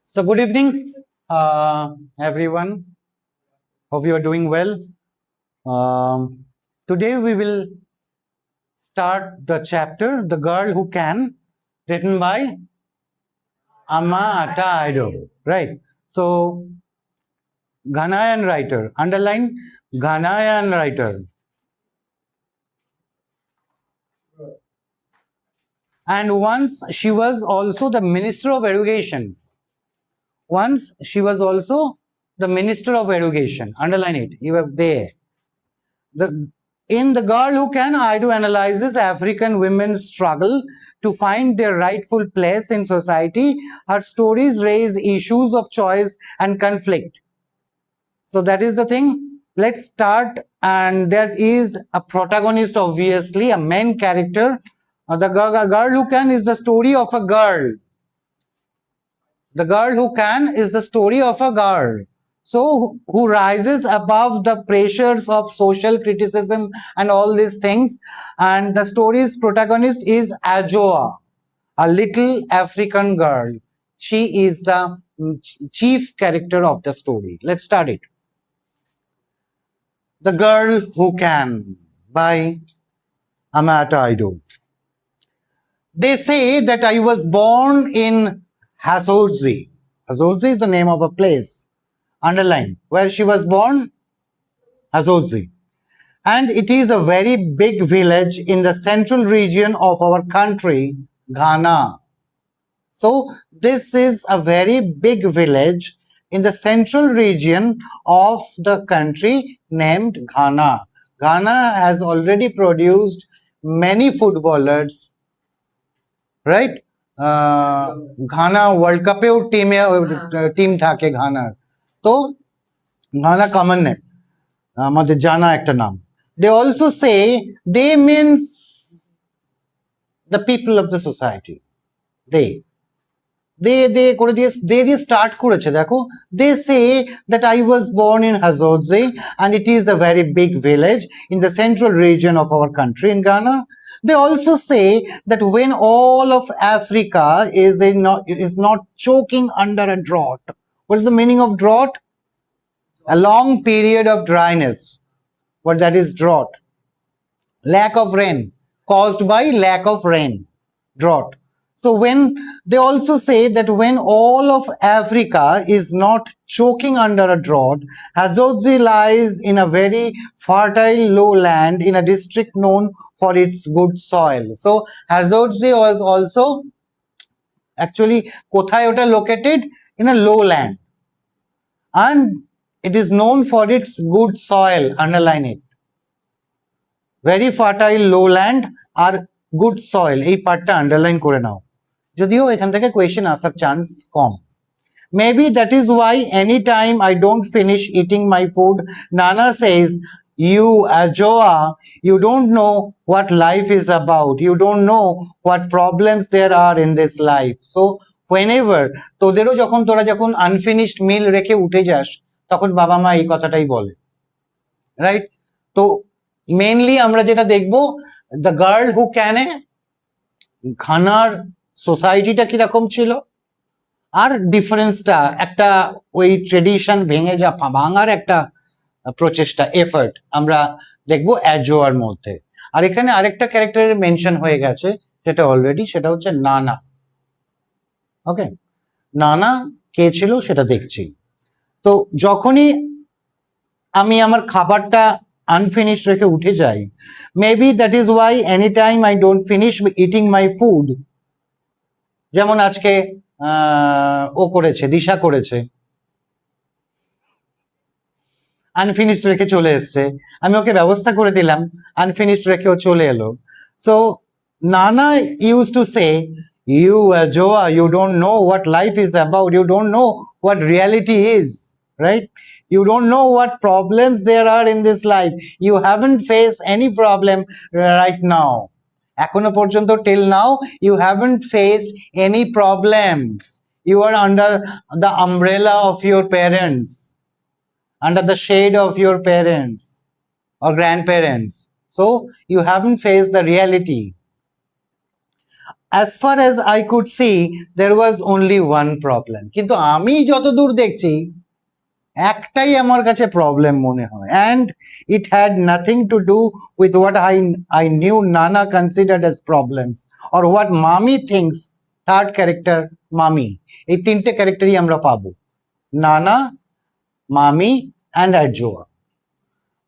So good evening, everyone. Hope you are doing well. Today we will start the chapter "The Girl Who Can," written by Amma Ata Aido. Right. So Ghanaian writer. Underline Ghanaian writer. And once she was also the Minister of Education. Once she was also the Minister of Education. Underline it. You are there. In The Girl Who Can, Aido analyzes African women's struggle to find their rightful place in society. Her stories raise issues of choice and conflict. So that is the thing. Let's start. And there is a protagonist, obviously, a main character. The Girl Who Can is the story of a girl. The Girl Who Can is the story of a girl. So, who rises above the pressures of social criticism and all these things. And the story's protagonist is Ajoa, a little African girl. She is the chief character of the story. Let's start it. The Girl Who Can by Amata Aido. They say that I was born in Hazorzi. Hazorzi is the name of a place. Underline where she was born, Hazorzi. And it is a very big village in the central region of our country, Ghana. So this is a very big village in the central region of the country named Ghana. Ghana has already produced many footballers, right? Ghana World Cup team থাকে ঘানার তো Ghana common নেই আমাদের জানা একটা নাম they also say they means the people of the society they করে দিয়ে start করেছে দেখো they say that I was born in Hazorzi and it is a very big village in the central region of our country in Ghana. They also say that when all of Africa is not choking under a drought. What is the meaning of drought? A long period of dryness. What that is drought? Lack of rain caused by lack of rain. Drought. So when they also say that when all of Africa is not choking under a drought, Hazorzi lies in a very fertile lowland in a district known for its good soil. So Hazorzi was also actually কোথায় ওটা located in a lowland and it is known for its good soil. Underline it. Very fertile lowland R good soil এই পার্টটা underline করে নাও যদিও এখান থেকে question আসার chance com maybe that is why anytime I don't finish eating my food Nana says you Ajoa you don't know what life is about you don't know what problems there are in this life so whenever তোদেরও তোরা যখন unfinished meal রেখে উঠে যাস তখন বাবা মা এই কথাটাই বলে রাইট তো মেইনলি আমরা যেটা দেখব দ্য গার্ল হু ক্যান এ ঘানার সোসাইটিটা কিরকম ছিল আর ডিফারেন্সটা একটা ওই ট্রেডিশন ভেঙে ভাঙার একটা প্রচেষ্টা এফর্ট আমরা দেখব অ্যাজোয়ার মধ্যে আর এখানে আরেকটা ক্যারেক্টারের মেনশন হয়ে গেছে সেটা অলরেডি সেটা হচ্ছে নানা ওকে নানা কে ছিল সেটা দেখছি তো যখনই আমি আমার খাবারটা unfinished রেখে উঠে যাই maybe that is why anytime I don't finish eating my food যেমন আজকে ও করেছে দিশা করেছে আনফিনিশড রেখে চলে এসছে আমি ওকে ব্যবস্থা করে দিলাম আনফিনিশড রেখে ও চলে এলো সো নানা used to say you Ajoa you don't know what life is about you don't know what reality is right you don't know what problems there are in this life you haven't faced any problem right now এখনো পর্যন্ত till now you haven't faced any problems you are under the umbrella of your parents under the shade of your parents or grandparents so you haven't faced the reality as far as I could see, there was only one problem. কিন্তু আমি যতদূর দেখছি একটাই আমার কাছে problem মনে হয়, and it had nothing to do with what I knew Nana considered as problems or what Mami thinks. Third character Mami, এই তিনটে ক্যারেক্টারই আমরা পাবো, Nana, Mami and Adjoa.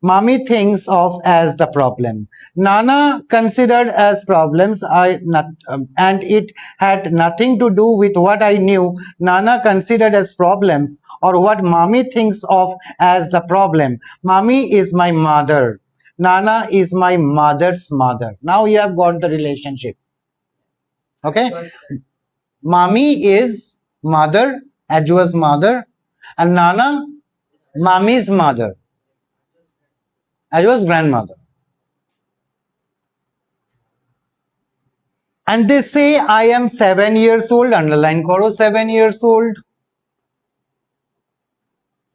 Mami thinks of as the problem. Nana considered as problems, and it had nothing to do with what I knew Nana considered as problems or what Mami thinks of as the problem. Mami is my mother. Nana is my mother's mother. Now you have got the relationship. Okay? Mami is mother, Adjoa's mother, and Nana, Mami's mother. Adjoa's grandmother. And they say I am 7 years old, underline koro 7 years old.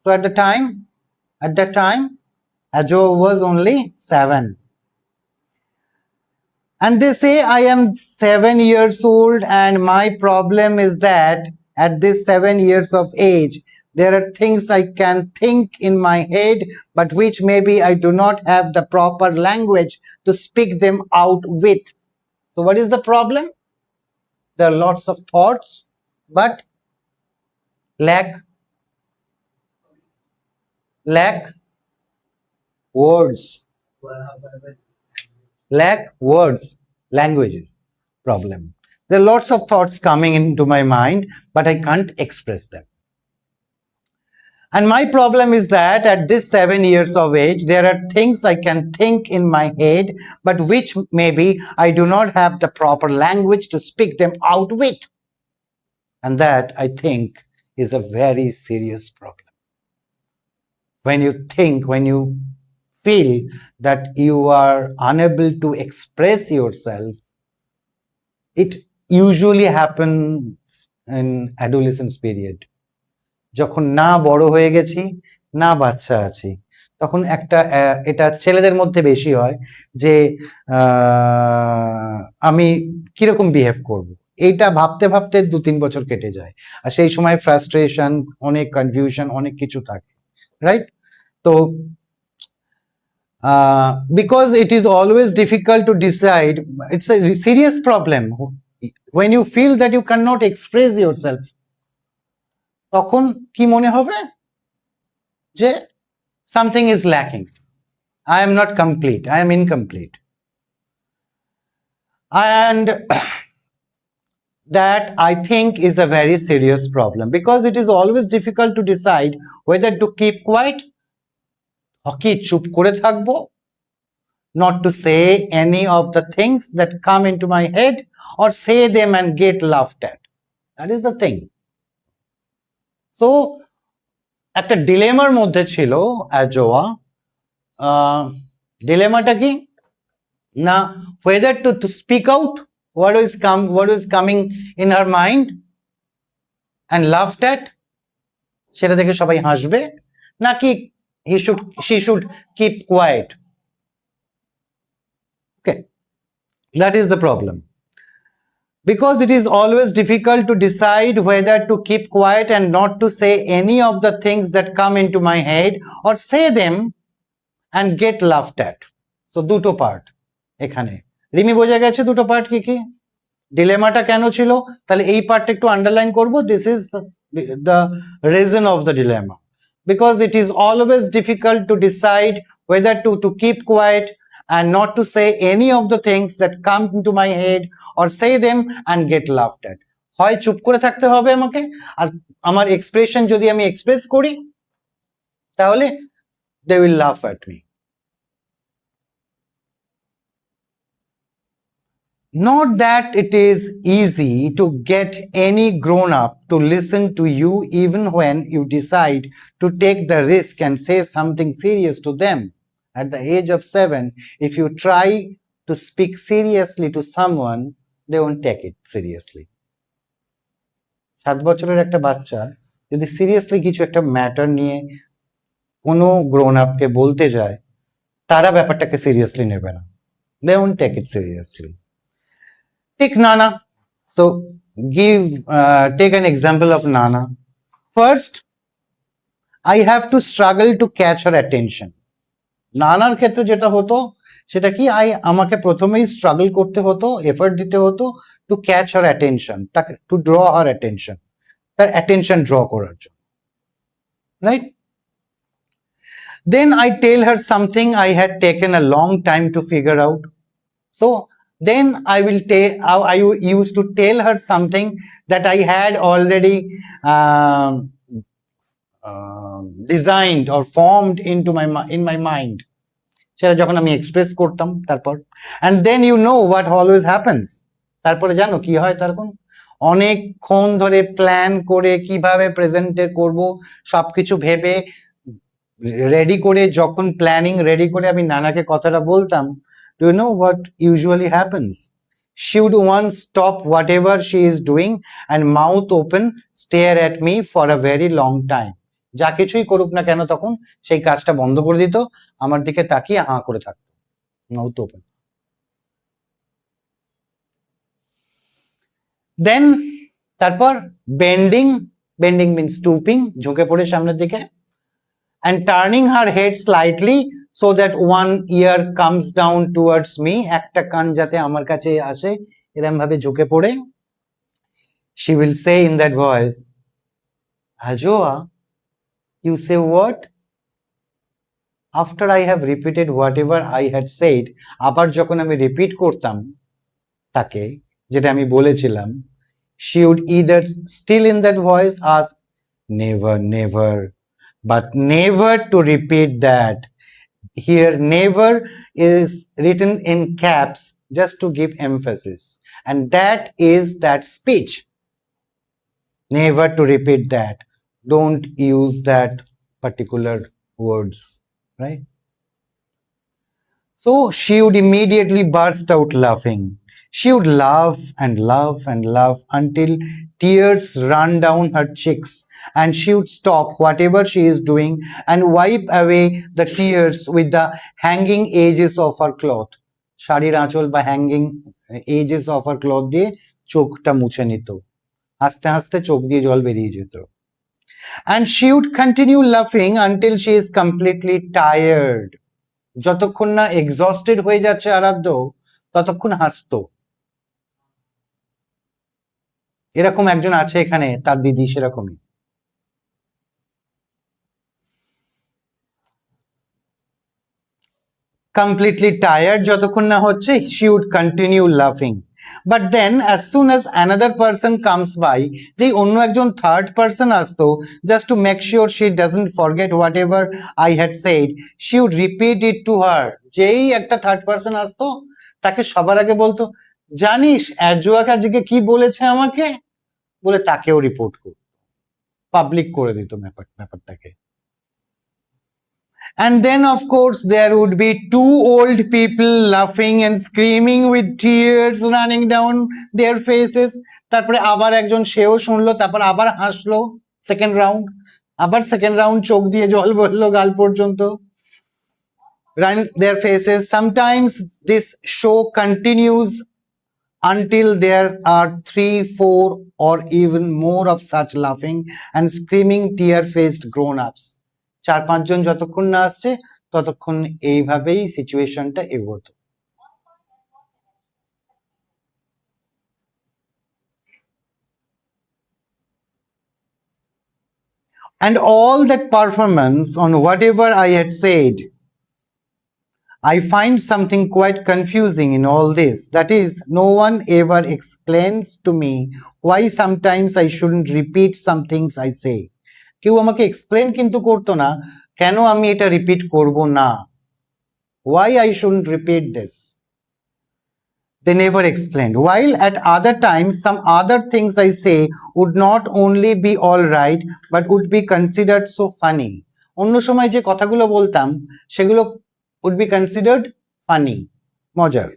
So at that time, Adjoa was only 7. And they say I am 7 years old, and my problem is that at this 7 years of age, there are things I can think in my head, but which maybe I do not have the proper language to speak them out with. So what is the problem? There are lots of thoughts, but lack words. Lack words, languages, problem. There are lots of thoughts coming into my mind, but I can't express them. And my problem is that at this 7 years of age, there are things I can think in my head, but which maybe I do not have the proper language to speak them out with. And that, I think, is a very serious problem. When you feel that you are unable to express yourself, it usually happens in adolescence period. যখন না বড় হয়ে গেছি, না বাচ্চা আছি, তখন এটা ছেলেদের মধ্যে বেশি হয় যে আমি কিরকম বিহেভ করব, এইটা ভাবতে ভাবতে 2-3 বছর কেটে যায়, আর সেই সময় ফ্রাস্ট্রেশন, অনেক কনফিউশন, অনেক কিছু থাকে, রাইট? তো because it is always difficult to decide, it's a serious problem when you feel that you cannot express yourself. তখন কি মনে হবে যে something is lacking, I am not complete, I am incomplete. And that, I think, is a very serious problem, because it is always difficult to decide whether to keep quiet, কি চুপ করে থাকবো, not to say any of the things that come into my head, or say them and get laughed at. That is the thing. So একটা ডিলেমার মধ্যে ছিল Adjoa. ডিলেমাটা কি না, whether to speak out what is coming in her mind and laughed at, সেটা দেখে সবাই হাসবে, নাকি she should keep quiet. Okay, that is the problem, because it is always difficult to decide whether to keep quiet and not to say any of the things that come into my head, or say them and get laughed at. So দুটো part এখানে, রিমি বোঝা গেছে দুটো part কি কি, ডিলেমাটা কেন ছিল, তাহলে এই পার্টটা একটু আন্ডারলাইন করব. This is the reason of the dilemma, because it is always difficult to decide whether to keep quiet and not to say any of the things that come into my head, or say them and get laughed at. হয় চুপ করে থাকতে হবে আমাকে, আর আমার expression যদি আমি express করি তাহলে they will laugh at me. Not that it is easy to get any grown-up to listen to you even when you decide to take the risk and say something serious to them. At the age of 7, if you try to speak seriously to someone, they won't take it seriously. 7 বছরের একটা বাচ্চা যদি seriously কিছু একটা matter নিয়ে কোনো grown আপকে বলতে যায়, তারা ব্যাপারটাকে সিরিয়াসলি নেবে না, they won't take it seriously. ঠিক নানা, So take an example of Nana. First, I have to struggle to catch her attention. নানার ক্ষেত্রে যেটা হতো সেটা কি আমাকে প্রথমেই স্ট্রাগল করতে হতো, এফর্ট দিতে হতো টু ক্যাচ হার অ্যাটেনশন, তাকে টু ড্র হার অ্যাটেনশন, তার অ্যাটেনশন ড্র করার জন্য, right? Then I tell her something I had taken a long time to figure out. So then I used to tell her something that I had already designed or formed into in my mind. সেটা যখন আমি express করতাম তারপর, and then you know what always happens, তারপরে জানো কি হয়, তখন অনেকক্ষণ ধরে প্ল্যান করে কিভাবে প্রেজেন্টে করব সবকিছু ভেবে রেডি করে, যখন প্ল্যানিং রেডি করে আমি নানাকে কথাটা বলতাম, do you know what usually happens? She would once stop whatever she is doing and mouth open stare at me for a very long time. যা কিছুই করুক না কেন তখন সেই কাজটা বন্ধ করে দিত, আমার দিকে তাকিয়ে হাঁ করে থাকতো, মাউথ ওপেন। দেন তারপর বেন্ডিং মিন্স স্টুপিং, ঝুঁকে পড়ে সামনের দিকে, and turning her head slightly so that one ear comes down towards me, একটা কান যাতে আমার কাছে আসে, এরকম ভাবে ঝুঁকে পড়ে she will say in that voice, Hajoa, you say what? After I have repeated whatever I had said, আবার যখন আমি রিপিট করতাম তাকে যেটা আমি বলেছিলাম, she would either still in that voice ask, never, never, but never to repeat that. Here never is written in caps just to give emphasis, and that is that speech. Never to repeat that. Don't use that particular words, right? So she would immediately burst out laughing. She would laugh and laugh and laugh until tears run down her cheeks, and she would stop whatever she is doing and wipe away the tears with the hanging edges of her cloth. শাড়ির আঁচল বা hanging edges of her cloth দিয়ে চোখটা মুছে নিত, হাসতে হাসতে চোখ দিয়ে জল বেরিয়ে যেত। And she would continue laughing until she is completely tired. যতক্ষণ না এক্সস্টেড হয়ে যাচ্ছে আরাধ্য ততক্ষণ হাসতো। এরকম একজন আছে এখানে, তার দিদি সেরকমই। completely tired যতক্ষণ না হচ্ছে, she would continue laughing. But then as soon as another person comes by, যেই অন্য একজন থার্ড পারসন আসতো, just to make sure she doesn't forget whatever I had said, she would repeat it to her. যেই একটা third person আসতো তাকে সবার আগে বলতো, জানিস অ্যাজোয়াক আজকে কি বলেছে আমাকে, বলে তাকেও রিপোর্ট করতো, পাবলিক করে দিত ব্যাপারটাকে। And then of course there would be two old people laughing and screaming with tears running down their faces. তারপরে আবার একজন সেও শুনলো, তারপর আবার হাসলো, সেকেন্ড রাউন্ড, আবার সেকেন্ড রাউন্ড চোখ দিয়ে জল বললো গাল পর্যন্ত, running their faces. Sometimes this show continues until there are 3, 4 or even more of such laughing and screaming tear-faced grown-ups. 4-5 জন যতক্ষণ না আসছে ততক্ষণ এইভাবেই সিচুয়েশনটা এগোতো। And all that performance on whatever I had said, I find something quite confusing in all this. That is, no one ever explains to me why sometimes I shouldn't repeat some things I say. কেউ আমাকে explain কিন্তু করতো না কেন আমি এটা repeat করব না, why I shouldn't repeat this. They never explained. While at other times some other things I say would not only be all right but would be considered so funny. অন্য সময় যে কথাগুলো বলতাম সেগুলো would be considered funny, মজার,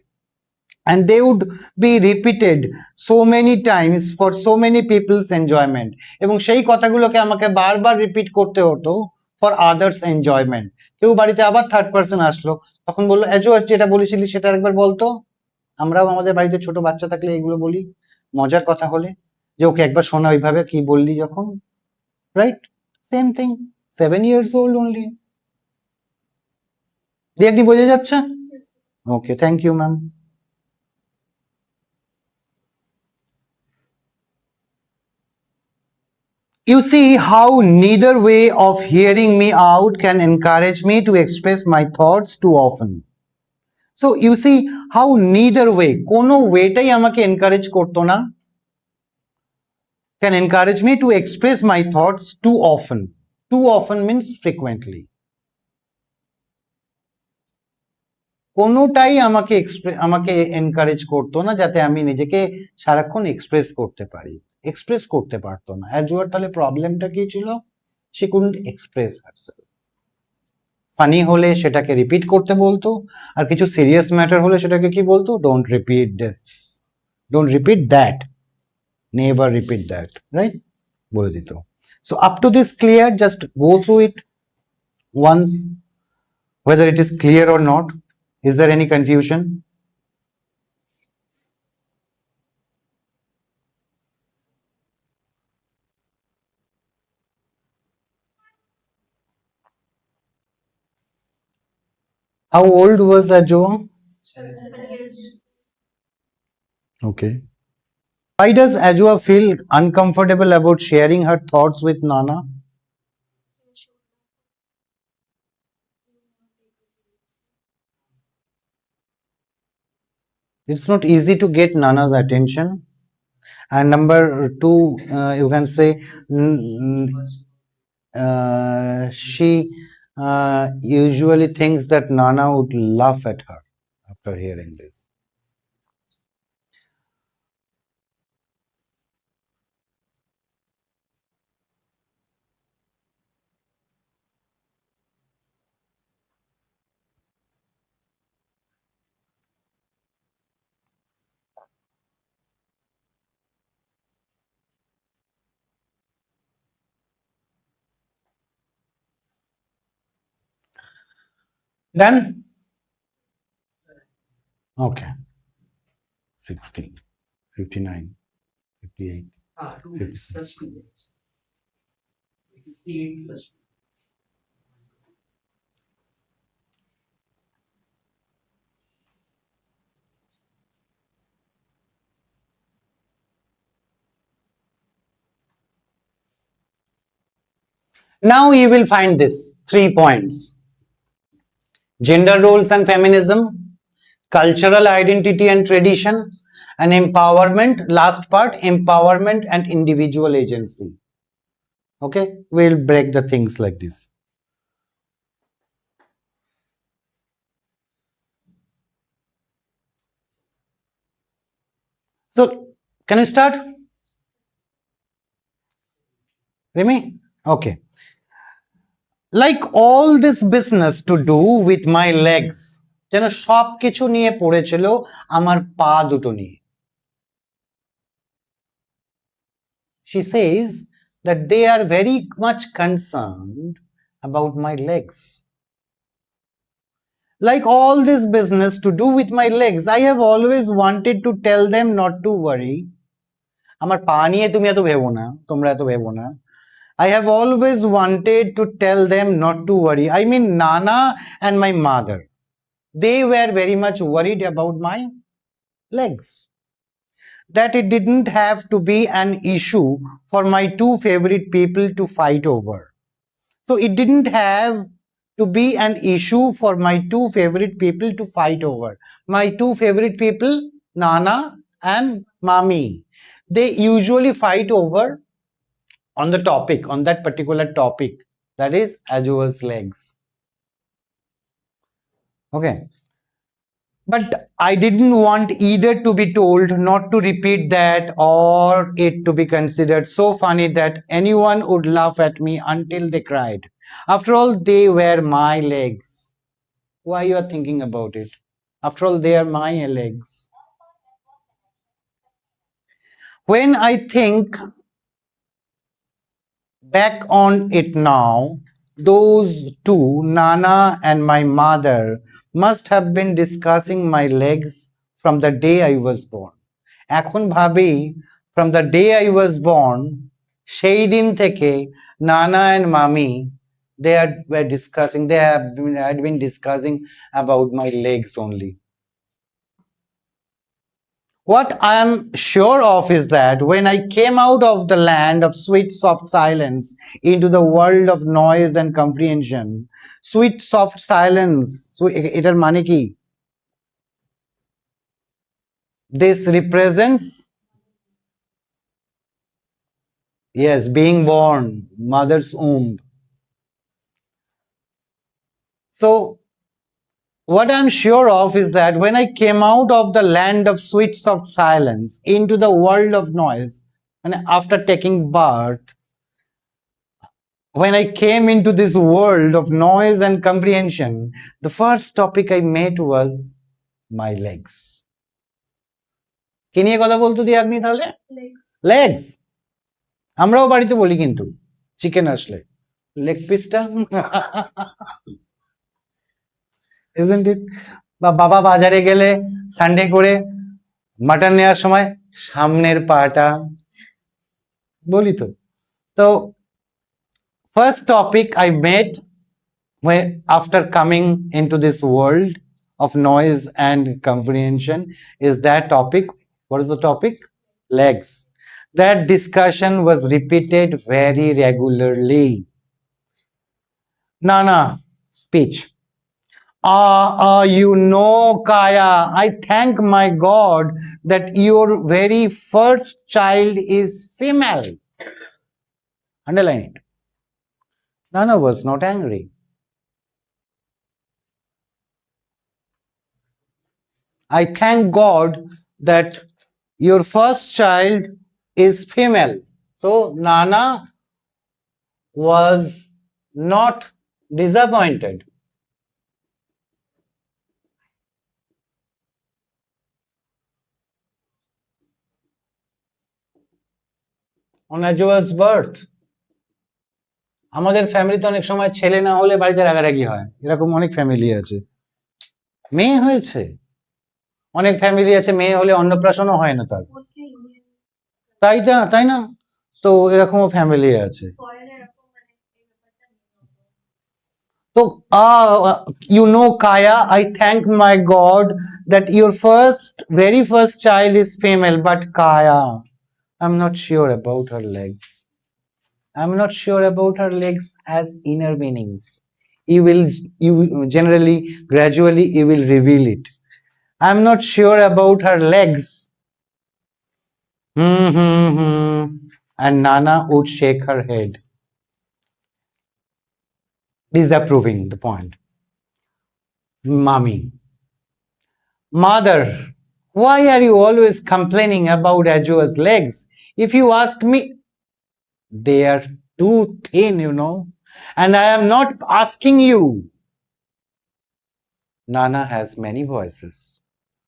and they would be repeated so many times for so many people's enjoyment. এবং সেই কথাগুলোকে আমাকে বারবার রিপিট করতে হতো for others enjoyment. কেউ বাড়িতে আবার থার্ড পারসন আসলো, তখন বললো এজো যেটা বলেছিলি সেটা একবার বলতো, আমরাও আমাদের বাড়িতে ছোট বাচ্চা থাকলে এগুলো বলি, মজার কথা হলে যে ওকে একবার শোনা ওইভাবে কি বললি যখন, right? Same thing, 7 years old only. দিয়ে বোঝা যাচ্ছে? Okay, thank you ma'am. You see how neither way of hearing me out can encourage me to express my thoughts too often. So you see how neither way, কোনো ওয়েটাই আমাকে encourage করতো না, can encourage me to express my thoughts too often. Too often means frequently. কোনোটাই আমাকে encourage করতো না যাতে আমি নিজেকে সারাক্ষণ এক্সপ্রেস করতে পারি, এক্সপ্রেস করতে পারতো না। অ্যাজুয়ার তাহলে প্রবলেমটা কি ছিল? she couldn't express herself. Funny হলে সেটাকে রিপিট করতে বলতো, আর কিছু সিরিয়াস ম্যাটার হলে সেটাকে কি বলতো? Don't repeat this, don't repeat that, never repeat that, right? বলে দিত। So up to this clear? Just go through it once, whether it is clear or not. Is there any confusion? How old was Ajo? 7 years. Okay. Why does Ajua feel uncomfortable about sharing her thoughts with Nana? It's not easy to get Nana's attention. And number two, you can say she usually thinks that Nana would laugh at her after hearing this. Done? Okay. 60, 59, 58. 2 minutes plus 2 minutes. 58 plus 2. Now you will find this 3 points: gender roles and feminism, cultural identity and tradition, and empowerment. Last part, empowerment and individual agency. Okay, we'll break the things like this. So, can we start? Remy? Okay. Like all this business to do with my legs, যেন সব কিছু নিয়ে পড়েছিল আমার পা দুটো নিয়ে। She says that they are very much concerned about my legs. Like all this business to do with my legs, I have always wanted to tell them not to worry. আমার পা নিয়ে তুমি এত ভেবো না, তোমরা এত ভেবো না। I have always wanted to tell them not to worry. I mean Nana and my mother. They were very much worried about my legs. That it didn't have to be an issue for my two favorite people to fight over. So it didn't have to be an issue for my two favorite people to fight over. My two favorite people, Nana and Mami, they usually fight over on the topic, on that particular topic, that is Ajoa's legs. Okay. But I didn't want either to be told not to repeat that or it to be considered so funny that anyone would laugh at me until they cried. After all, they were my legs. Why you are thinking about it? After all, they are my legs. When I think back on it now, those two, Nana and my mother, must have been discussing my legs from the day I was born. এখন ভাবি from the day I was born, সেই দিন থেকে Nana and Mami, were discussing, had been discussing about my legs only. What I am sure of is that when I came out of the land of sweet soft silence into the world of noise and comprehension, sweet soft silence, so এটার মানে কি? This represents, yes, being born, mother's womb. So what I'm sure of is that when I came out of the land of sweet soft silence into the world of noise, and after taking birth, when I came into this world of noise and comprehension, the first topic I met was my legs. কি নিয়ে কথা বলতো দি আগ্নি তাহলে? Legs. Legs. আমরাও বাড়িতে বলি কিন্তু chicken আসলে লেগ পিসটা, isn't it? বা বাবা বাজারে গেলে সানডে করে মাটন নেওয়ার সময় সামনের পাটা বলি তো। তো first topic I met after coming into this world of noise and comprehension is that topic. What is the topic? Legs. That discussion was repeated very regularly. Nana, speech. You know, Kaya, I thank my God that your very first child is female. Underline it. Nana was not angry. I thank God that your first child is female. So Nana was not disappointed. On Ajua's birth, আমাদের ফ্যামিলিতে অনেক সময় ছেলে না হলে বাড়িতে রাগারাগি হয়, এরকম অনেক ফ্যামিলি আছে। মেয়ে হয়েছে, অনেক ফ্যামিলি আছে মেয়ে হলে অন্নপ্রাশনও হয় না তার, Mostly Indian. তাই না? তো এরকমও ফ্যামিলি আছে। Foreigner এরকম মানে এই ব্যাপারটা নেই। So, you know, Kaya, I thank my God that your very first child is female, but Kaya, I'm not sure about her legs. I'm not sure about her legs as inner meanings. You generally, gradually, you will reveal it. I'm not sure about her legs. And Nana would shake her head, disapproving the point. Mommy, mother, why are you always complaining about Ajua's legs? If you ask me, they are too thin, you know, and I am not asking you. Nana has many voices.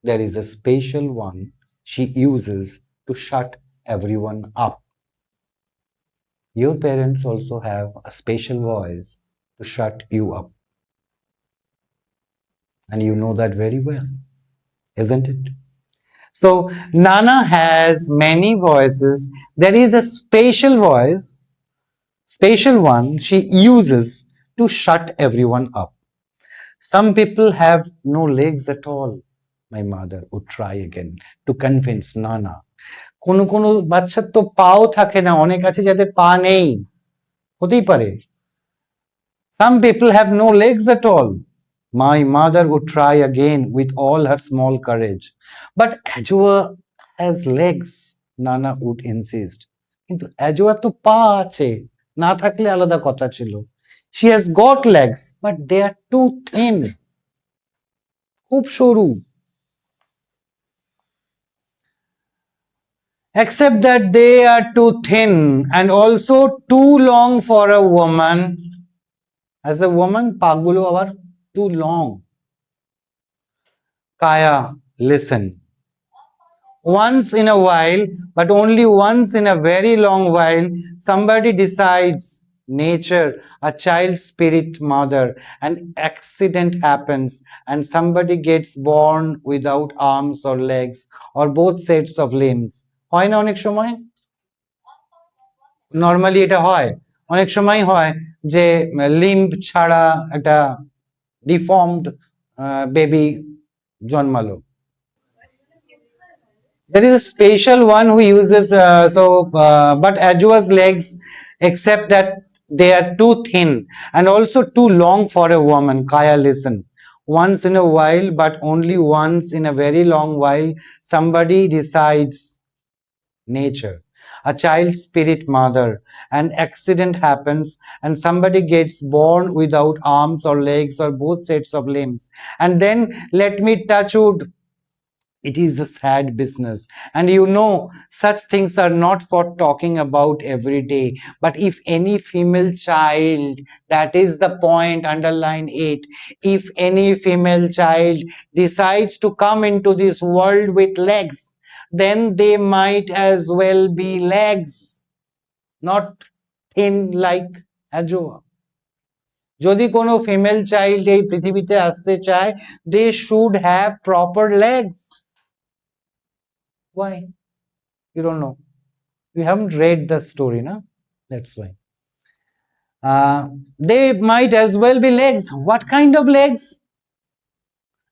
There is a special one she uses to shut everyone up. Your parents also have a special voice to shut you up. And you know that very well, isn't it? So Nana has many voices. There is a special voice, special one she uses to shut everyone up. Some people have no legs at all. My mother would try again to convince Nana. কোনো বাচ্চার তো পাও থাকে না, অনেক আছে যাদের পা নেই, হতেই পারে। Some people have no legs at all. My mother would try again with all her small courage. But Ajua has legs, Nana would insist. কিন্তু Ajua তো পা আছে, না থাকলে আলাদা কথা ছিল। She has got legs, but they are too thin. খুব সরু। Except that they are too thin and also too long for a woman. As a woman, পাগুলো আবার too long. Kaya, listen. Once in a while, but only once in a very long while, somebody decides nature, a child spirit mother, an accident happens and somebody gets born without arms or legs or both sets of limbs. হয় না অনেক সময়? Normally এটা হয়, অনেক সময় হয় যে লিম্ব ছাড়া একটা ডিফর্মড বেবি জন্মালো. There is a special one who uses but Ajua's legs, except that they are too thin and also too long for a woman. Kaya, listen. Once in a while, but only once in a very long while, somebody decides, nature, a child spirit mother, an accident happens and somebody gets born without arms or legs or both sets of limbs. And then let me touch wood, it is a sad business. And you know, such things are not for talking about every day. But if any female child, that is the point, underline it, if any female child decides to come into this world with legs, then they might as well be legs, not thin like Ajua. যদি কোনো female child এই পৃথিবীতে আসতে চায়, they should have proper legs. Why? You don't know. You haven't read the story, no? That's why. They might as well be legs. What kind of legs?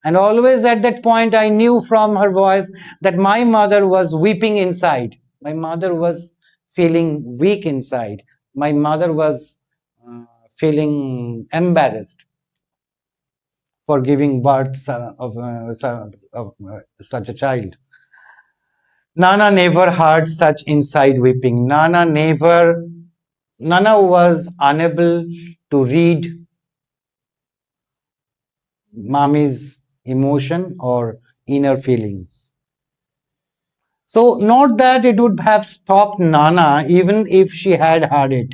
And always at that point, I knew from her voice that my mother was weeping inside. My mother was feeling weak inside. My mother was feeling embarrassed for giving birth of such a child. Nana never heard such inside weeping. Nana was unable to read mommy's emotion or inner feelings. So not that it would have stopped Nana even if she had heard it.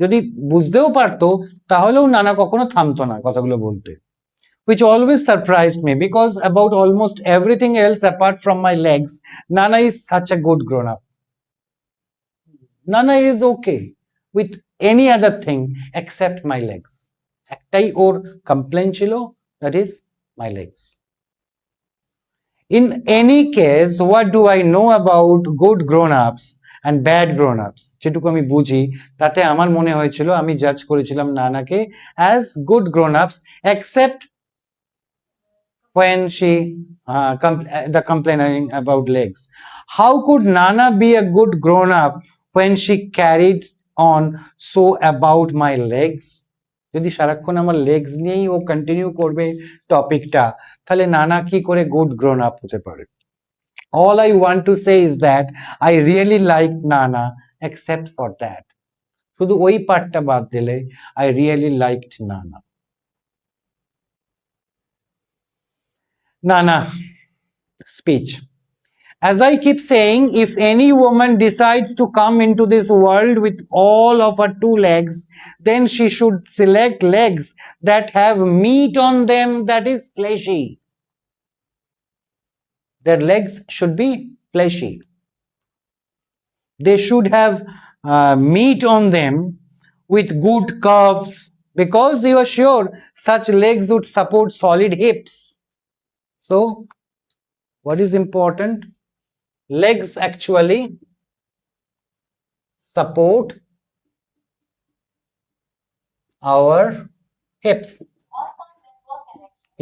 যদি বুঝতেও পারতো তাহলেও নানা কখনো থামতো না কথাগুলো বলতে, which always surprised me because about almost everything else apart from my legs, Nana is such a good grown up. Nana is okay with any other thing except my legs. একটাই ওর কমপ্লেন ছিল, that is my legs. In any case, what do I know about good grown-ups and bad grown-ups? যেটুকু আমি বুঝি তাতে আমার মনে হয়েছিল আমি জাজ করেছিলাম নানাকে as good grown-ups except when she the complaining about legs. How could Nana be a good grown-up when she carried on so about my legs? যদি সারাক্ষণ আমার লেগস নিয়েই ও কন্টিনিউ করবে টপিকটা, তাহলে নানা কি করে গুড গ্রোন আপ হতে পারে? All I want to say is that I really like Nana except for that. শুধু ওই পার্টটা বাদ দিলে I really liked Nana. Nana speech. As I keep saying, if any woman decides to come into this world with all of her two legs, then she should select legs that have meat on them that is fleshy. Their legs should be fleshy. They should have meat on them with good curves, because you are sure such legs would support solid hips. So, what is important? Legs actually support our hips.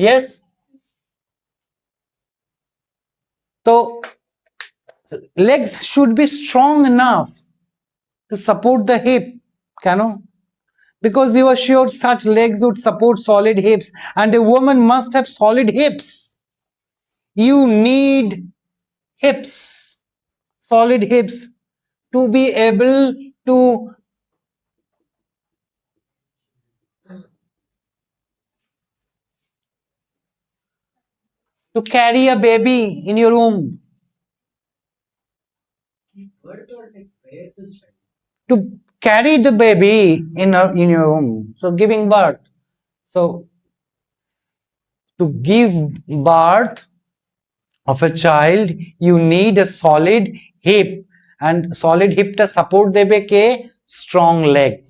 Yes. So, legs should be strong enough to support the hip. Can? Because you are sure such legs would support solid hips, and a woman must have solid hips. You need hips, solid hips, to be able to carry a baby in your womb, to carry the baby in your womb, so giving birth. So to give birth of a child, you need a solid hip, and solid hip ta support debe ke strong legs.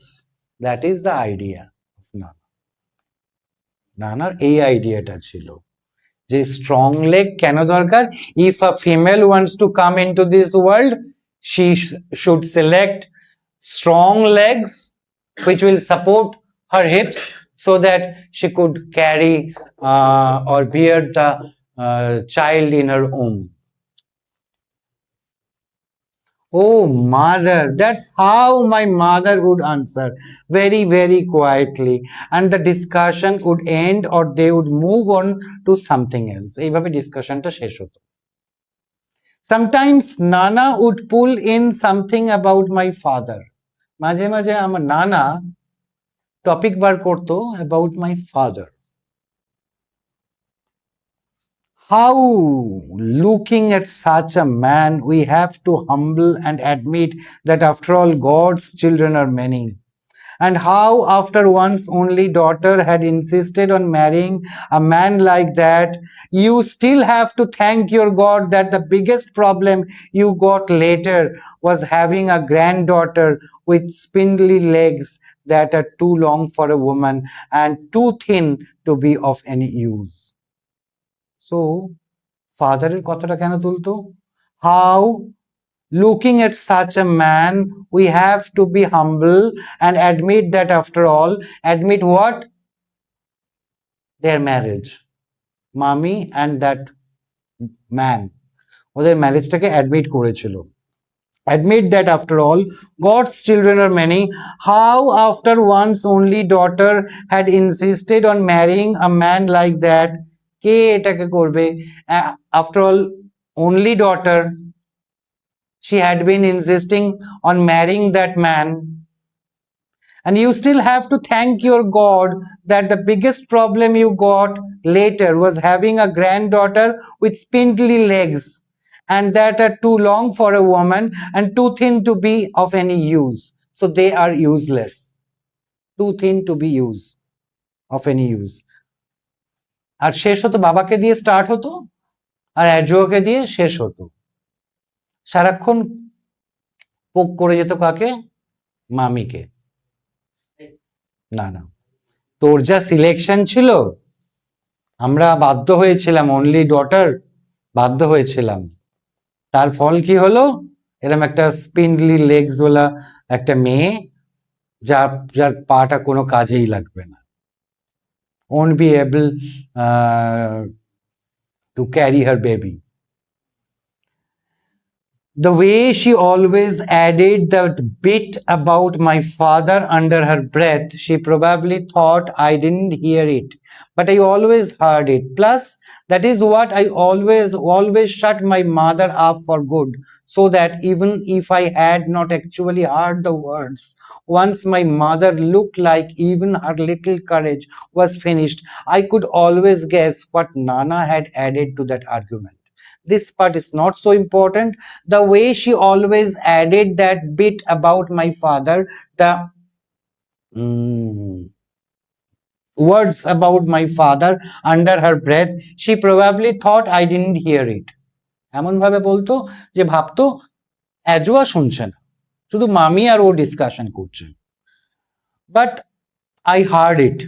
That is the idea of নানা। নানার এই আইডিয়াটা ছিল যে strong leg কেন দরকার? If a female wants to come into this world, she should select strong legs which will support her hips so that she could carry or bear the child in her womb. Oh, mother, that's how my mother would answer, very, very quietly. And the discussion would end or they would move on to something else. এইভাবে ডিসকাশনটা শেষ হতো। Sometimes Nana would pull in something about my father. মাঝে মাঝে আমার নানা topic বার করতো about my father. How, looking at such a man, we have to humble and admit that after all, God's children are many. And how, after one's only daughter had insisted on marrying a man like that, you still have to thank your God that the biggest problem you got later was having a granddaughter with spindly legs that are too long for a woman and too thin to be of any use. So, ফাদারের কথাটা কেন তুলতো? How, looking at such a man, we have to be humble and admit that after all, admit what? Their marriage. Mommy and that man, ওদের ম্যারেজটাকে admit করেছিল। Admit that after all, God's children are many. How, after one's only daughter had insisted on marrying a man like that, কে এটাকে করবে? After all, only daughter, she had been insisting on marrying that man. And you still have to thank your God that the biggest problem you got later was having a granddaughter with spindly legs and that are too long for a woman and too thin to be of any use. So they are useless. Too thin to be of any use. আর শেষ হতো বাবাকে দিয়ে start হতো আর অ্যাডজোকে দিয়ে শেষ হতো। সারাক্ষণ পোক করে যেত কাকে? মামিকে। না না, তোর যা সিলেকশন ছিল, আমরা বাধ্য হয়েছিলাম, অনলি ডটার বাধ্য হয়েছিলাম। তার ফল কি হলো? এরকম একটা স্পিন্ডলি লেগস ওলা একটা মেয়ে যার পাটা কোনো কাজেই লাগবে না, won't be able to carry her baby. The way she always added that bit about my father under her breath, she probably thought I didn't hear it, but I always heard it. Plus, that is what I always shut my mother up for good, so that even if I had not actually heard the words, once my mother looked like even her little courage was finished, I could always guess what Nana had added to that argument. This part is not so important. The way she always added that bit about my father, the words about my father under her breath, she probably thought I didn't hear it. এমন ভাবে বলতো যে ভাবতো অ্যাজোয়া শুনছে না, শুধু মামি আর ও discussion করছে। But I heard it.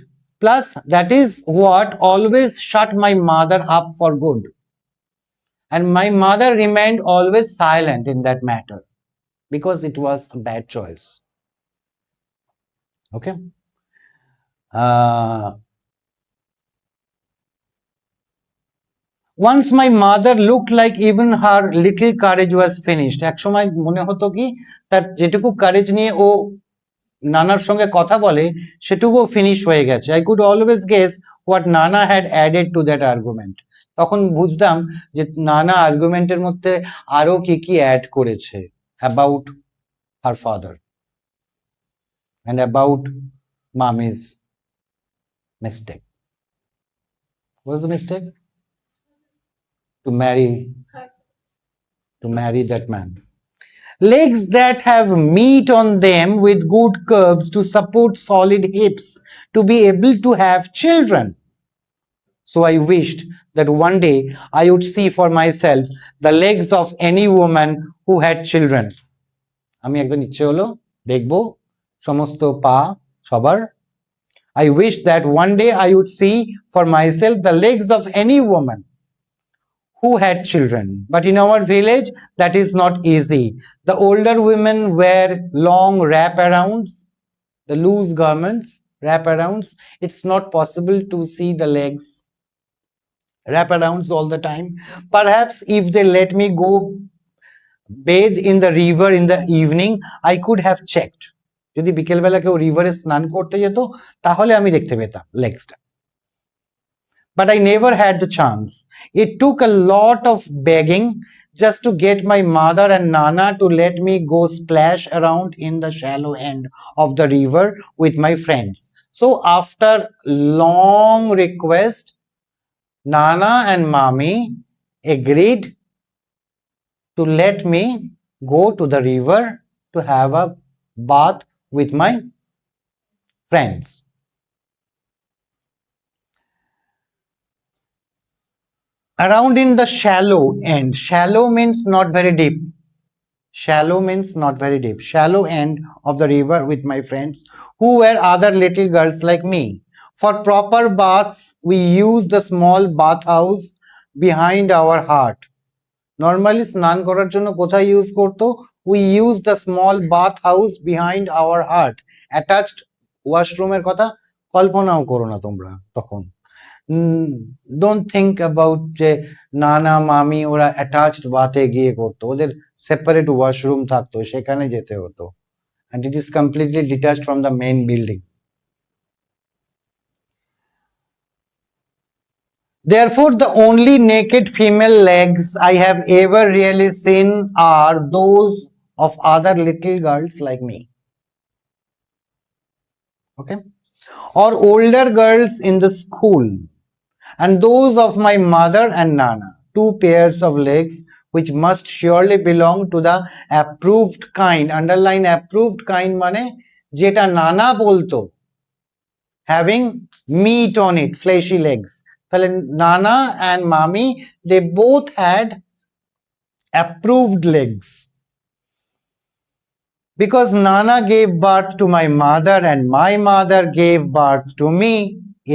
Plus, that is what always shut my mother up for good. And my mother remained always silent in that matter because it was a bad choice. Okay. Once my mother looked like even her little courage was finished. এক সময় মনে হতো কি তার যেটুকু courage নিয়ে ও নানার সঙ্গে কথা বলে সেটুকু ফিনিশ হয়ে গেছে। I could always guess what Nana had added to that argument. তখন বুঝতাম যে নানা আর্গুমেন্টের মধ্যে আরো কি কি অ্যাড করেছে about her father and about mommy's mistake. What was the mistake? To marry that man. Legs that have meat on them with good curves to support solid hips to be able to have children. So I wished that one day I would see for myself the legs of any woman who had children. আমি একজন ইচ্ছে হলো দেখবো সমস্ত পা সবার? I wish that one day I would see for myself the legs of any woman who had children. But in our village, that is not easy. The older women wear long wraparounds, the loose garments, wraparounds. It's not possible to see the legs wraparounds all the time. Perhaps if they let me go bathe in the river in the evening, I could have checked. যদি বিকেলবেলা কেউ রিভারে স্নান করতে যেত তাহলে আমি দেখতে পেতাম লেগসটা। But I never had the chance. It took a lot of begging just to get my mother and Nana to let me go splash around in the shallow end of the river with my friends. So after long request, Nana and Mami agreed to let me go to the river to have a bath with my friends. Around in the shallow end, shallow means not very deep. Shallow means not very deep. Shallow end of the river with my friends who were other little girls like me. For proper baths, we use the small bathhouse behind our hut. Normally স্নান করার জন্য কোথায় use করতো? We use the small bathhouse behind our hut. Attached ওয়াশরুমের কথা কল্পনাও করো না তোমরা তখন। ডোন্ট থিঙ্ক অ্যাবাউট যে নানা মামি ওরা অ্যাটাচড বাথে গিয়ে করতো, ওদের সেপারেট ওয়াশরুম থাকতো, সেখানে যেতে হতো, and it is completely detached from the main building. Therefore, the only naked female legs I have ever really seen are those of other little girls like me. Okay? Or older girls in the school, and those of my mother and Nana, two pairs of legs which must surely belong to the approved kind. Underline approved kind মানে যেটা নানা বলতো, having meat on it, fleshy legs. তাহলে Nana and Mami, they both had approved legs. Because Nana gave birth to my mother and my mother gave birth to me,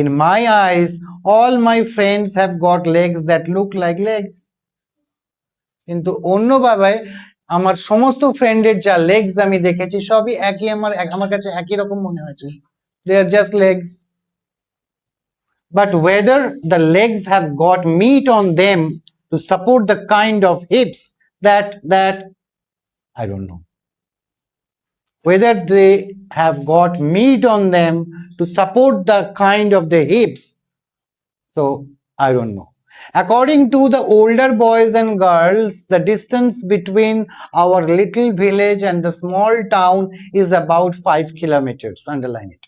in my eyes, all my friends have got legs that look like legs. কিন্তু অন্য বাবায় আমার সমস্ত ফ্রেন্ডের যা legs আমি দেখেছি সবই একই, আমার কাছে একই রকম মনে হয়েছে। They are just legs. But whether the legs have got meat on them to support the kind of hips that I don't know. Whether they have got meat on them to support the kind of the hips, so I don't know. According to the older boys and girls, the distance between our little village and the small town is about 5 kilometers. Underline it.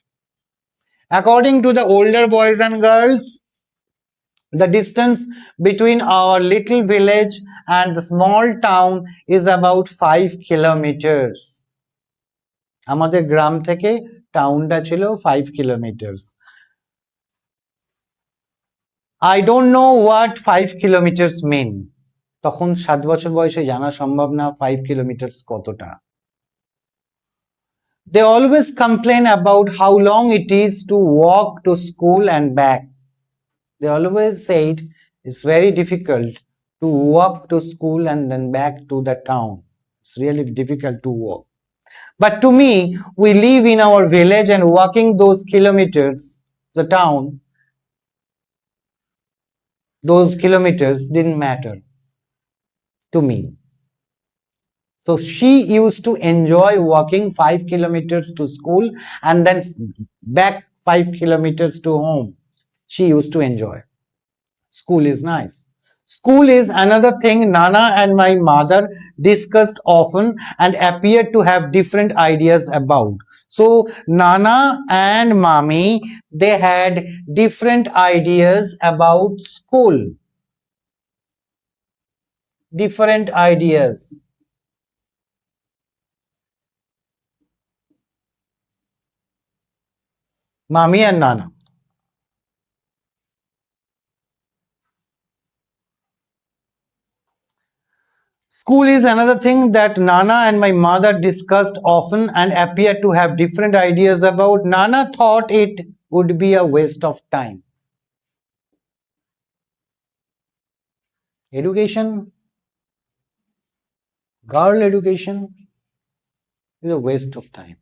According to the older boys and girls, the distance between our little village and the small town is about 5 kilometers. আমাদের গ্রাম থেকে টাউনটা ছিল 5 kilometers. I don't know what 5 kilometers mean. তখন 7 বছর বয়সে জানা সম্ভব না 5 kilometers কতটা। They always complain about how long it is to walk to school and back. They always said it's very difficult to walk to school and then back to the town. It's really difficult to walk. But to me, we live in our village and walking those kilometers, the town, those kilometers didn't matter to me. So she used to enjoy walking 5 kilometers to school and then back 5 kilometers to home. She used to enjoy. School is nice. School is another thing Nana and my mother discussed often and appeared to have different ideas about. So Nana and Mami, they had different ideas about school. Different ideas. Mami and Nana. School is another thing that Nana and my mother discussed often and appeared to have different ideas about. Nana thought it would be a waste of time. Education, girl education, is a waste of time.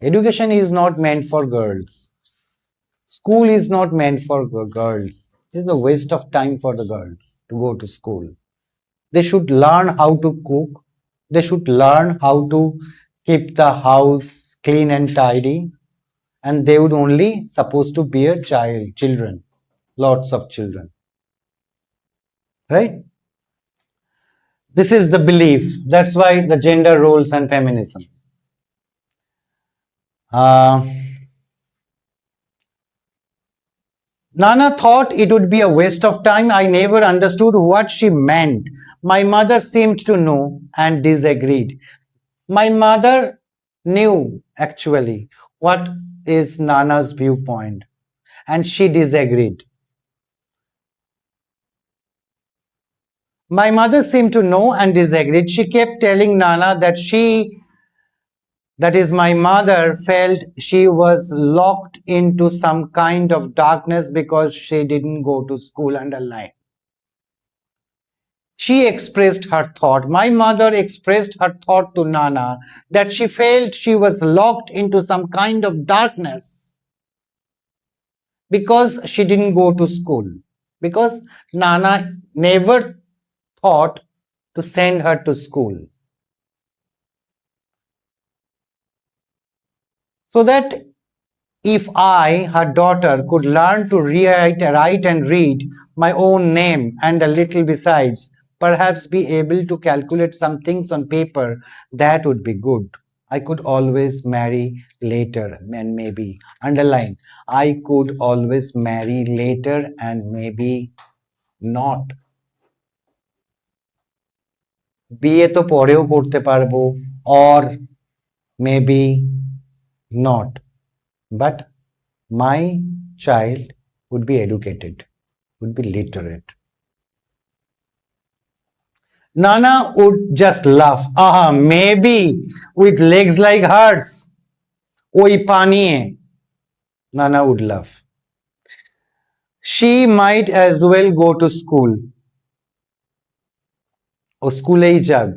Education is not meant for girls. School is not meant for girls. It is a waste of time for the girls to go to school. They should learn how to cook. They should learn how to keep the house clean and tidy. And they would only supposed to bear children, lots of children. Right? This is the belief. That's why the gender roles and feminism. Nana thought it would be a waste of time. I never understood what she meant. My mother seemed to know and disagreed. My mother knew actually what is Nana's viewpoint and she disagreed. My mother seemed to know and disagreed. She kept telling Nana that that is my mother, felt she was locked into some kind of darkness because she didn't go to school. Underline. She expressed her thought. My mother expressed her thought to Nana that she felt she was locked into some kind of darkness because she didn't go to school. Because Nana never thought to send her to school. So that if I, her daughter, could learn to write and read my own name and a little besides, perhaps be able to calculate some things on paper, that would be good. I could always marry later and maybe, underline, I could always marry later and maybe not. বিয়ে তো পরেও করতে পারবো or maybe not. But my child would be educated, would be literate. Nana would just laugh. Maybe with legs like hers. Oi paniye. Nana would laugh. She might as well go to school. ও স্কুলেই যাক,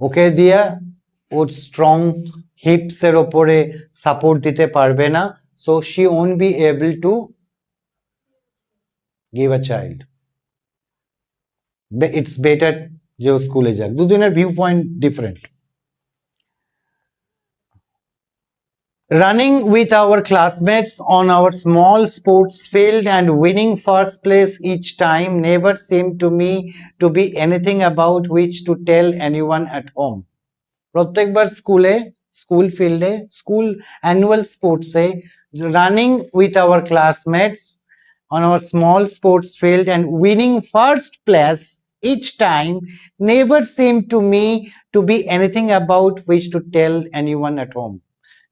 ওকে দিয়া ওর strong হিপস এর ওপরে support দিতে পারবে না, so she won't be able to give a child. It's better যে ও স্কুলে যাক। দুজনের view point different. Running with our classmates on our small sports field and winning first place each time never seemed to me to be anything about which to tell anyone at home. প্রত্যেকবার school ফিল্ডে, school annual স্পোর্টসে running with our classmates on our small sports field and winning first place each time never seemed to me to be anything about which to tell anyone at home.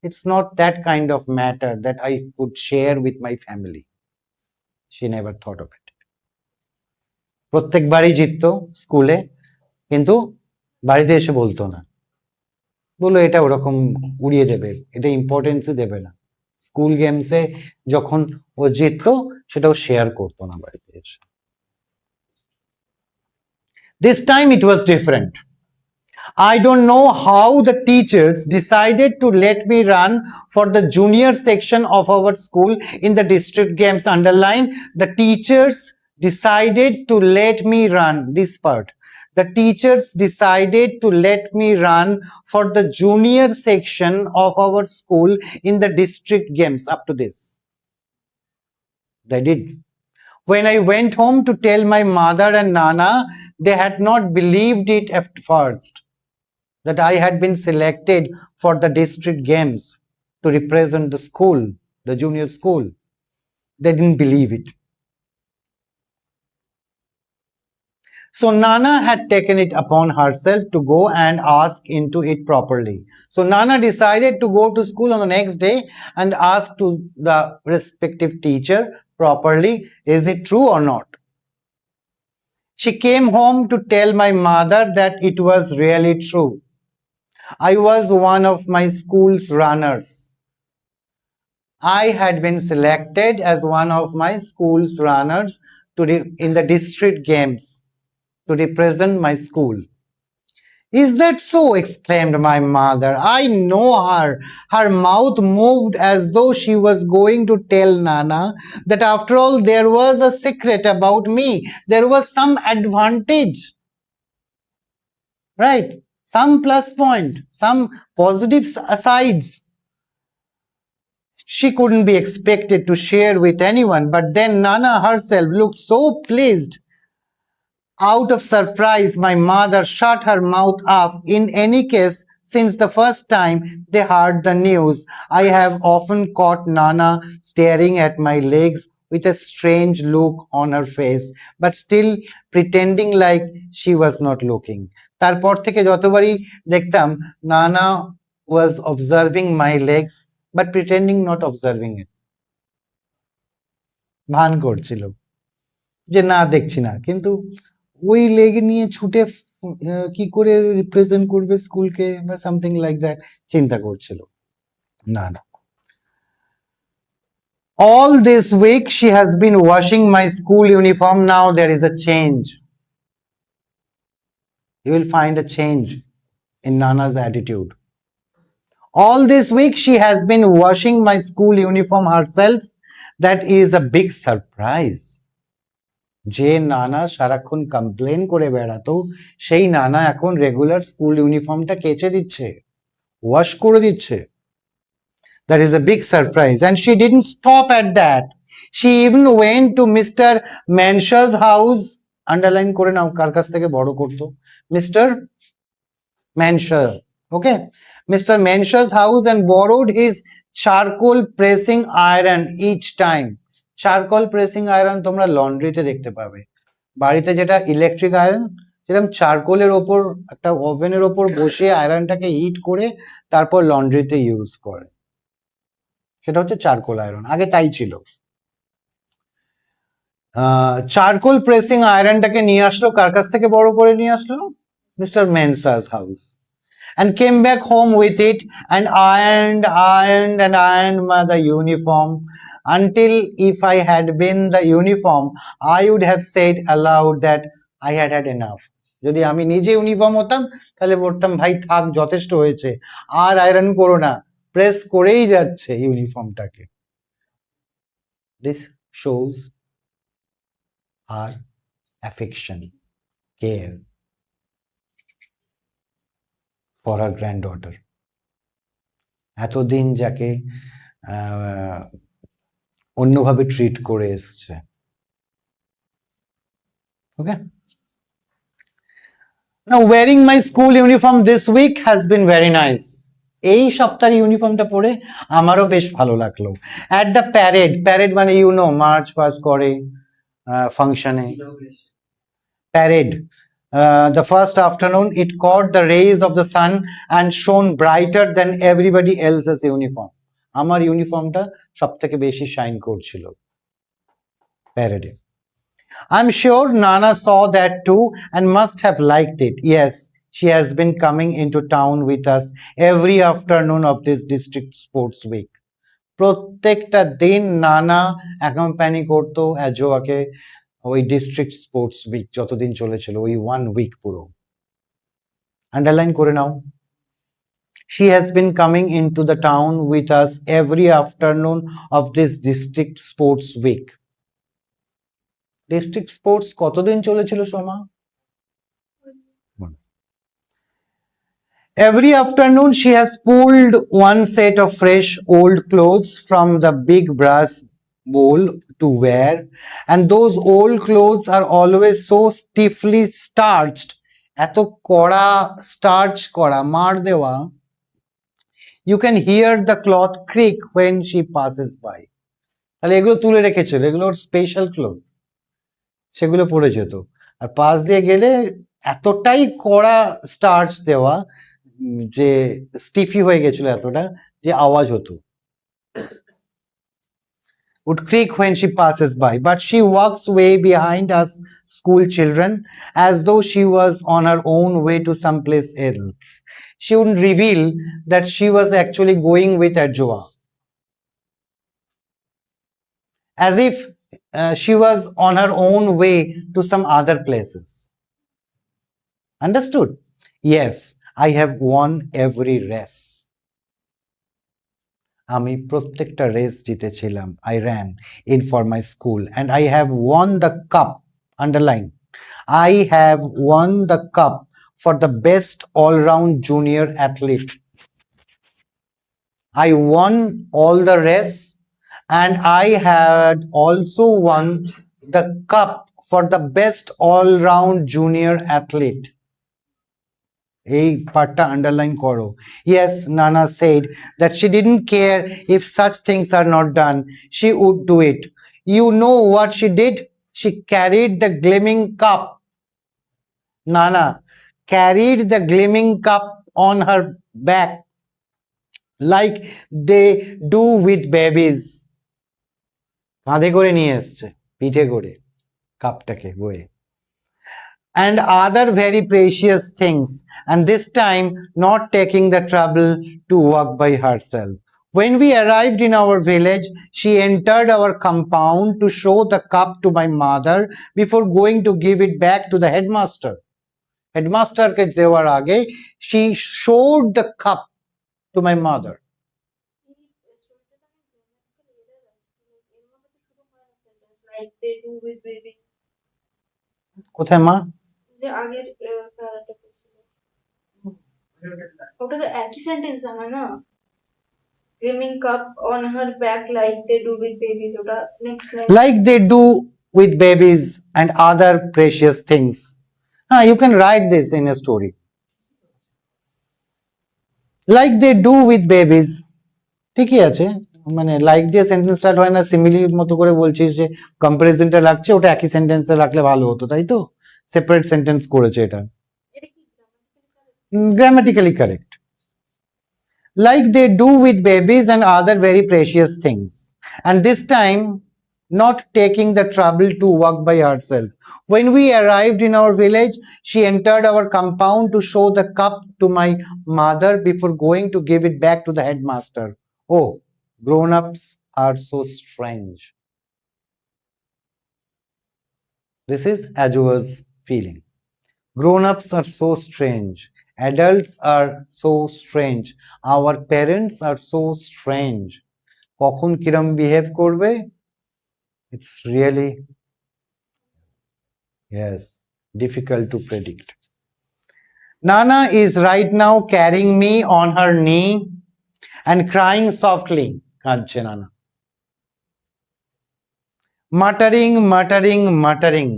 It's not that kind of matter that I could share with my family. She never thought of it. প্রত্যেকবারই জিততো স্কুলে, কিন্তু বাড়িতে এসে বলতো না, বললো এটা ওরকম উড়িয়ে দেবে, এটা ইম্পর্টেন্সই দেবে না। স্কুল গেমসে যখন ও জিততো সেটাও শেয়ার করতো না বাড়িতে এসে। This time it was different. I don't know how the teachers decided to let me run for the junior section of our school in the district games. Underline, the teachers decided to let me run, this part. The teachers decided to let me run for the junior section of our school in the district games. Up to this, they did. When I went home to tell my mother and Nana, they had not believed it at first, that I had been selected for the district games to represent the school, the junior school. They didn't believe it. So Nana had taken it upon herself to go and ask into it properly. So Nana decided to go to school on the next day and ask to the respective teacher properly, is it true or not? She came home to tell my mother that it was really true. I was one of my school's runners. I had been selected as one of my school's runners in the district games to represent my school. Is that so? Exclaimed my mother. I know her. Her mouth moved as though she was going to tell Nana that after all there was a secret about me. There was some advantage, right? Some plus point, some positive sides. She couldn't be expected to share with anyone, but then Nana herself looked so pleased. Out of surprise, my mother shut her mouth up. In any case, since the first time they heard the news, I have often caught Nana staring at my legs with a strange look on her face, but still pretending like she was not looking. তারপর থেকে যতবারই দেখতাম, Nana was observing my legs, but pretending not observing it. ভান করছিল যে না দেখছি না, কিন্তু ওই লেগ নিয়ে ছুটে কি করে রিপ্রেজেন্ট করবে স্কুলকে বা সামথিং লাইক দ্যাট চিন্তা করছিল। না না, all this week she has been washing my school uniform. Now there is a change. You will find a change in Nana's attitude. All this week she has been washing my school uniform herself. That is a big surprise. যে নানা সারাক্ষণ complain করে বেড়াতো, সেই নানা এখন regular school ইউনিফর্মটা কেচে দিচ্ছে, ওয়াশ করে দিচ্ছে। That is a big surprise. And she didn't stop at that. She even went to Mr. Mansha's house. Underline করে নাও কার কাছ থেকে বড় করতো, mister Mansha. Okay, Mr. Mansha's house and borrowed his charcoal pressing iron each time. Charcoal pressing iron তোমরা লন্ড্রিতে দেখতে পাবে। বাড়িতে যেটা ইলেকট্রিক আয়রন, যেরকম চারকোলের ওপর একটা ওভেনের ওপর বসে আয়রনটাকে হিট করে তারপর লন্ড্রিতে ইউজ করে, সেটা হচ্ছে চারকোল আয়রন। আগে তাই ছিল। চারকোল প্রেসিং আয়রনটাকে নিয়ে আসলো, কার কাছ থেকে বড় করে নিয়ে আসলো? Mister Mensah's house. And came back home with it and ironed the uniform until if I had been the uniform, I would have said aloud that I had had enough. যদি আমি নিজে ইউনিফর্ম হতাম তাহলে বলতাম, ভাই থাক, যথেষ্ট হয়েছে, আর আয়রন করো না, প্রেস করেই যাচ্ছে ইউনিফর্মটাকে। This shows our affection, care for her granddaughter. এতদিন যাকে অন্যভাবে ট্রিট করে এসছে। ওকে, now wearing my school uniform this week has been very nice. এই সপ্তাহের ইউনিফর্মটা পরে আমারও বেশ ভালো লাগলো। at the parade মানে মার্চ পাস করে ফাংশনে, parade. The first afternoon, it caught the rays of the sun and shone brighter than everybody else's uniform. আমার ইউনিফর্মটা সব থেকে বেশি শাইন করছিল প্যারেডে। I'm sure Nana saw that too and must have liked it. Yes, she has been coming into town with us every afternoon of this district sports week. প্রত্যেকটা দিন নানা অ্যাকম্প্যানি করতো অ্যাজোয়াকে ওই ডিস্ট্রিক্ট স্পোর্টস উইক যতদিন চলেছিল, ওই 1 week পুরো। Underline করে নাও। She has been coming into the town with us every afternoon of this district sports week. District sports কতদিন চলেছিল Soma? Every afternoon she has pulled one set of fresh old clothes from the big brass bowl to wear, and those old clothes are always so stiffly starched, এত কড়া starch করা, মার দেওয়া, you can hear the cloth creak when she passes by. তাহলে এগুলো তুলে রেখেছিল, এগুলো স্পেশাল ক্লথ, সেগুলো পরে যেত, আর পাশ দিয়ে গেলে এতটাই কড়া স্টার্চ দেওয়া যে স্টিফি হয়ে গেছিল এতটা যে আওয়াজ হতো। would creak when she passes by, but she walks way behind us school children as though she was on her own way to someplace else. She wouldn't reveal that she was actually going with Ajwa, as if she was on her own way to some other places. Understood? Yes, I have won every race. আমি প্রত্যেকটা race জিতেছিলাম I ran in for my school and I have won the cup. Underline, I have won the cup for the best all-round junior athlete. I won all the race and I had also won the cup for the best all-round junior athlete. এই পার্টটা underline করো। Yes, Nana said that she didn't care if such things are not done. She would do it. You know what she did? She carried the gleaming cup. Nana carried the gleaming cup on her back like they do with babies. কাঁধে করে নিয়ে এসছে, পিঠে করে কাপটাকে বয়ে, and other very precious things, and this time not taking the trouble to walk by herself. When we arrived in our village, she entered our compound to show the cup to my mother before going to give it back to the headmaster. Headmaster ke dewar age, she showed the cup to my mother. Like they do with baby. কোথায় মা? যে আগের প্যারাটা ছিল ওটা তো একই sentence আমার না গ্রিমিং cup on her back like they do with babies ওটা next line Like they do with babies and other precious things. You can write this in a story. Like they do with babies. ঠিকই আছে, মানে like দিয়ে sentence start হয় না, সিমিলির মতো করে বলছিস যে কম্পারিজনটা লাগছে, ওটা একই সেন্টেন্সে রাখলে ভালো হতো, তাই তো? সেপারেট সেন্টেন্স করেছে এটা। এটা কি Grammatically correct. Like they do with babies and other very precious things, and this time not taking the trouble to walk by herself. When we arrived in our village, she entered our compound to show the cup to my mother before going to give it back to the headmaster. Oh, grown-ups are so strange. This is Ajwa's feeling. Grown-ups are so strange. Adults are so strange. Our parents are so strange. কখন কিরম behave করবে? It's really, yes, difficult to predict. Nana is right now carrying me on her knee and crying softly. কাঁদছে Nana. Muttering, muttering, muttering.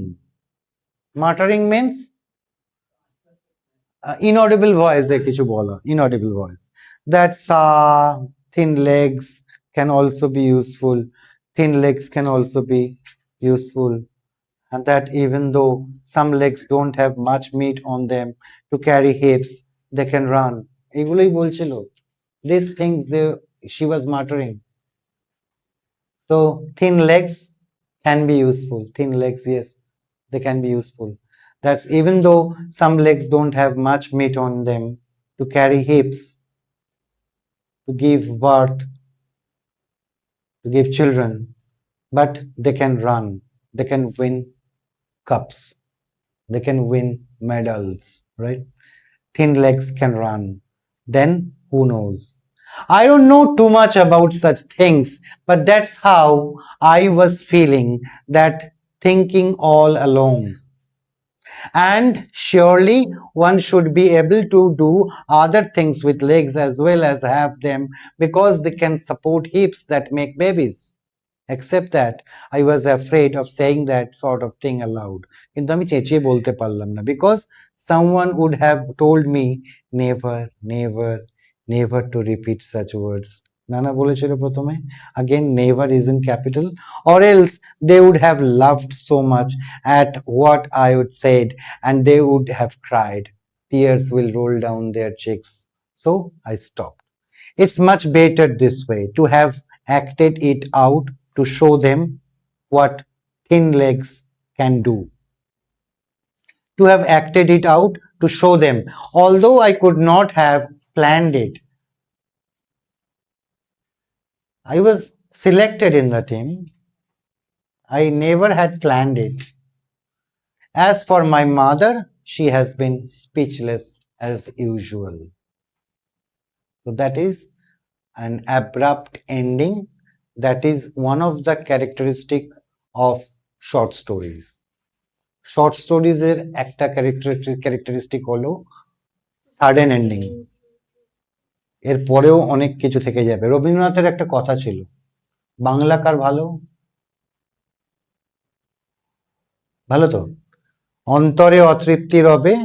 Muttering means inaudible voice, কিছু বলা, inaudible voice. That thin legs can also be useful. Thin legs can also be useful. And that even though some legs don't have much meat on them to carry hips, they can run. এগুলোই বলছিল. These things she was muttering. So thin legs can be useful. Thin legs, yes, they can be useful. That's even though some legs don't have much meat on them to carry hips, to give birth, to give children, but they can run, they can win cups, they can win medals, right? Thin legs can run. Then who knows? I don't know too much about such things, but that's how I was feeling, that thinking all along. And surely one should be able to do other things with legs as well as have them, because they can support hips that make babies. Except that I was afraid of saying that sort of thing aloud. কিন্তু আমি চেঁচিয়ে বলতে পারলাম না, because someone would have told me never, never, never to repeat such words. Nana বলেছিল প্রথমে, again never is in capital, or else they would have laughed so much at what I would said and they would have cried. Tears will roll down their cheeks. So I stopped. It's much better this way, to have acted it out to show them what thin legs can do. To have acted it out to show them, although I could not have planned it, I was selected in the team. I never had planned it. As for my mother, she has been speechless as usual. So that is an abrupt ending. That is one of the characteristic of short stories. Short স্টোরিজের একটা characteristic হলো sudden ending, এর পরেও অনেক কিছু থেকে যাবে। রবীন্দ্রনাথের একটা কথা ছিল, বাংলা কার ভালো, ভালো তো, অন্তরে অতৃপ্তি রবে,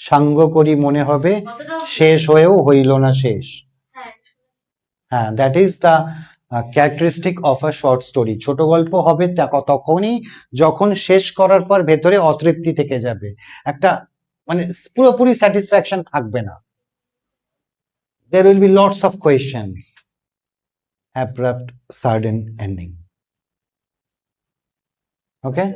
সাঙ্গ করি মনে হবে, শেষ হয়েও হইল না শেষ। হ্যাঁ, that is the characteristic of a short story. ছোট গল্প হবে তখনই যখন শেষ করার পর ভেতরে অতৃপ্তি থেকে যাবে, একটা মানে পুরোপুরি স্যাটিসফ্যাকশন থাকবে না। There will be lots of questions. Abrupt, sudden ending. Okay?